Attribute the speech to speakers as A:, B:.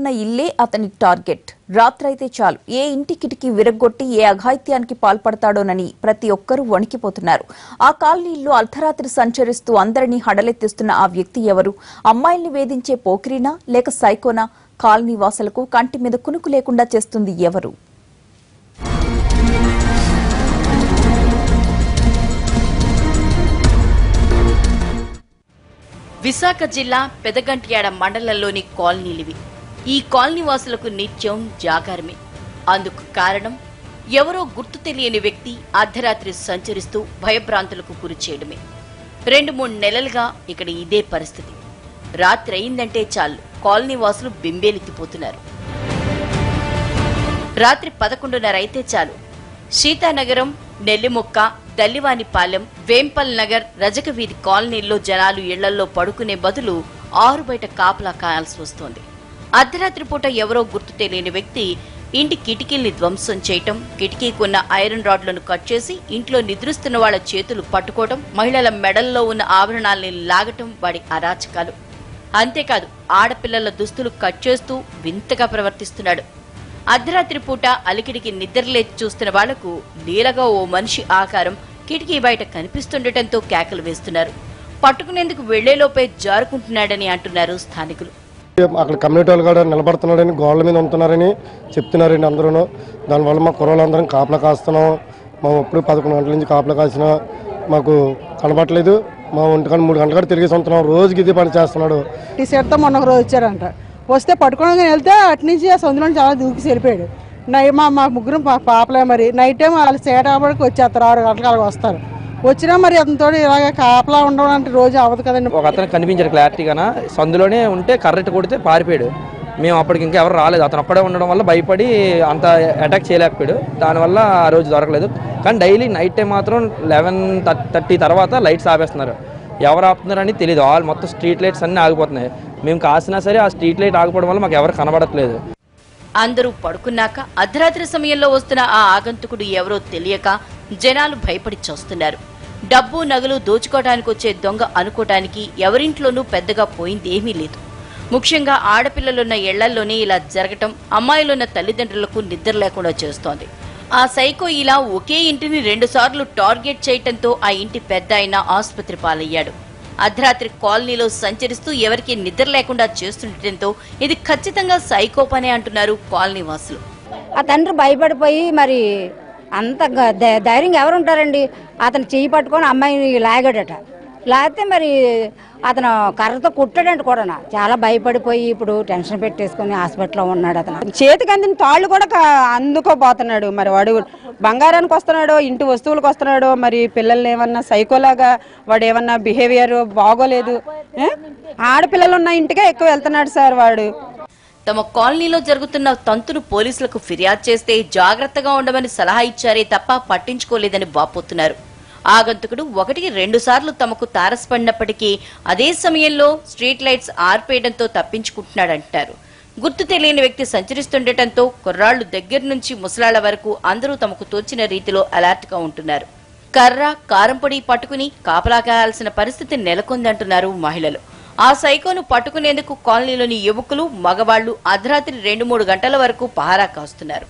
A: ఉన్న ఇల్లే అతని టార్గెట్. రాత్రైతే చాలు ఏ ఇంటి కిటికీ విరగ్గొట్టి ఏ అఘాయిత్యానికి పాల్పడతాడోనని ప్రతి ఒక్కరూ వణికిపోతున్నారు. ఆ కాలనీల్లో అర్ధరాత్రి సంచరిస్తూ అందరినీ హడలెత్తిస్తున్న ఆ వ్యక్తి ఎవరు? అమ్మాయిల్ని వేధించే పోకిరీనా లేక సైకోనా? కాలనీ వాసులకు కంటి మీద కునుకు లేకుండా చేస్తుంది ఎవరు?
B: విశాఖ జిల్లా పెదగంట్యాడ మండలంలోని కాలనీలివి. ఈ కాలనీ వాసులకు నిత్యం జాగారమే. అందుకు కారణం ఎవరో గుర్తు తెలియని వ్యక్తి అర్ధరాత్రి సంచరిస్తూ భయభ్రాంతులకు గురి చేయడమే. 2-3 నెలలుగా ఇక్కడ ఇదే పరిస్థితి. రాత్రి అయిందంటే చాలు కాలనీ వాసులు బింబేలెత్తిపోతున్నారు. రాత్రి 11:30 అయితే చాలు సీతానగరం, నెల్లిముక్క, దల్లివానిపాలెం, వేంపల్ నగర్, రజకవీధి కాలనీల్లో జనాలు ఇళ్లల్లో పడుకునే బదులు ఆరు బయట కాపలా కాయాల్సి వస్తోంది. అర్ధరాత్రి పూట ఎవరో గుర్తు తెలియని వ్యక్తి ఇంటి కిటికీల్ని ధ్వంసం చేయటం, కిటికీకున్న ఐరన్ రాడ్లను కట్ చేసి ఇంట్లో నిద్రిస్తున్న వాళ్ల చేతులు పట్టుకోవడం, మహిళల మెడల్లో ఉన్న ఆభరణాల్ని లాగటం వాడి అరాచకాలు. అంతేకాదు ఆడపిల్లల దుస్తులు కట్ చేస్తూ వింతగా ప్రవర్తిస్తున్నాడు. అర్ధరాత్రి పూట అలికిడికి నిద్రలేచి చూస్తున్న వాళ్లకు లీలగా ఓ మనిషి ఆకారం కిటికీ బయట కనిపిస్తుండటంతో కేకలు వేస్తున్నారు. పట్టుకునేందుకు వెళ్లేలోపే జారుకుంటున్నాడని అంటున్నారు స్థానికులు.
C: అక్కడ కమ్యూనిటీ వాళ్ళు కూడా నిలబడుతున్నాడని, గోడల మీద ఉంటున్నారని చెప్తున్నారండి అందరూ. దానివల్ల మా కుర్రోళ్ళందరం కాపలా కాస్తున్నాం. మా ఎప్పుడు 11 గంటల నుంచి కాపలా కాసినా మాకు కనబట్టలేదు. మా 3 గంటల కూడా తిరిగేసి ఉంటున్నాం. రోజుకి ఇది పని చేస్తున్నాడు.
D: టీషర్ట్తో మొన్న ఒక రోజు వచ్చారంట. వస్తే పట్టుకోవడానికి వెళ్తే అట్నుంచి ఆ సందులో చాలా దూకి వెళ్ళిపోయాడు. మా ముగ్గురు పాపలే. మరి నైట్ టైం వాళ్ళు సేటాపడికి వచ్చేస్తారు, 6 గంటలకు అలాగ వస్తారు. వచ్చినా మరి అతనితో ఇలాగ కాపలా ఉండడం అంటే రోజు అవ్వదు కదండి.
E: ఒక అతను కనిపించాడు క్లారిటీగానా, సందులోనే ఉంటే కర్రెట్ కొడితే పారిపోయాడు. మేము అప్పటికి ఇంకా ఎవరు రాలేదు. అతను ఒక్కడే ఉండడం వల్ల భయపడి అంత అటాక్ చేయలేకపోయాడు. దానివల్ల ఆ రోజు దొరకలేదు. కానీ డైలీ నైట్ టైం మాత్రం 11:30 తర్వాత లైట్స్ ఆపేస్తున్నారు. ఎవరు ఆపుతున్నారని తెలియదు. మొత్తం స్ట్రీట్ లైట్స్ అన్నీ ఆగిపోతున్నాయి. మేము కాసినా సరే ఆ స్ట్రీట్ లైట్ ఆగిపోవడం వల్ల మాకు ఎవరు కనబడట్లేదు.
B: అందరూ పడుకున్నాక అర్ధరాత్రి సమయంలో వస్తున్న ఆ ఆగంతుకుడు ఎవరో తెలియక జనాలు భయపడి చూస్తున్నారు. డబ్బు నగలు దోచుకోవడానికి వచ్చే దొంగ అనుకోవటానికి ఎవరింట్లోనూ పెద్దగా పోయింది ఏమీ లేదు. ముఖ్యంగా ఆడపిల్లలున్న ఇళ్లల్లోనే ఇలా జరగటం అమ్మాయిలున్న తల్లిదండ్రులకు నిద్ర లేకుండా చేస్తోంది. ఆ సైకో ఇలా ఒకే ఇంటిని 2 సార్లు టార్గెట్ చేయటంతో ఆ ఇంటి పెద్ద ఆయన ఆసుపత్రి పాలయ్యాడు. అర్ధరాత్రి కాలనీలో సంచరిస్తూ ఎవరికి నిద్ర లేకుండా చేస్తుండటంతో ఇది ఖచ్చితంగా సైకో పనే అంటున్నారు కాలనీ వాసులు.
F: ఆ తండ్రి భయపడిపోయి మరి అంత ధైర్యంగా ఎవరుంటారండి? అతను చెయ్యి పట్టుకొని అమ్మాయిని లాగాడట. లేకపోతే మరి అతను కర్రతో కుట్టాడంట కూడా. చాలా భయపడిపోయి ఇప్పుడు టెన్షన్ పెట్టేసుకుని హాస్పిటల్లో ఉన్నాడు. అతను
D: చేతికి అందిన తాళ్ళు కూడా అందుకోపోతున్నాడు. మరి వాడు బంగారానికి వస్తున్నాడో, ఇంటి వస్తువులకు వస్తున్నాడో, మరి పిల్లల్ని ఏమన్నా సైకోలాగా వాడు ఏమన్నా బిహేవియర్ బాగోలేదు. ఆడపిల్లలు ఉన్న ఇంటికే ఎక్కువ వెళ్తున్నాడు సార్ వాడు.
B: తమ కాలనీలో జరుగుతున్న తంతును పోలీసులకు ఫిర్యాదు చేస్తే జాగ్రత్తగా ఉండమని సలహా ఇచ్చారే తప్ప పట్టించుకోలేదని వాపోతున్నారు. ఆగంతుకుడు 1-2 సార్లు తమకు తారసపడినప్పటికీ అదే సమయంలో స్ట్రీట్ లైట్స్ ఆర్పేయడంతో తప్పించుకుంటున్నాడంటారు. గుర్తు తెలియని వ్యక్తి సంచరిస్తుండటంతో కుర్రాళ్లు దగ్గర నుంచి ముసలాళ్ల వరకు అందరూ తమకు తోచిన రీతిలో అలర్ట్ గా ఉంటున్నారు. కర్ర, కారంపొడి పట్టుకుని కాపలా కాయాల్సిన పరిస్థితి నెలకొందంటున్నారు మహిళలు. ఆ సైకోను పట్టుకునేందుకు కాలనీలోని యువకులు, మగవాళ్లు అర్ధరాత్రి 2-3 గంటల వరకు పహారా కాస్తున్నారు.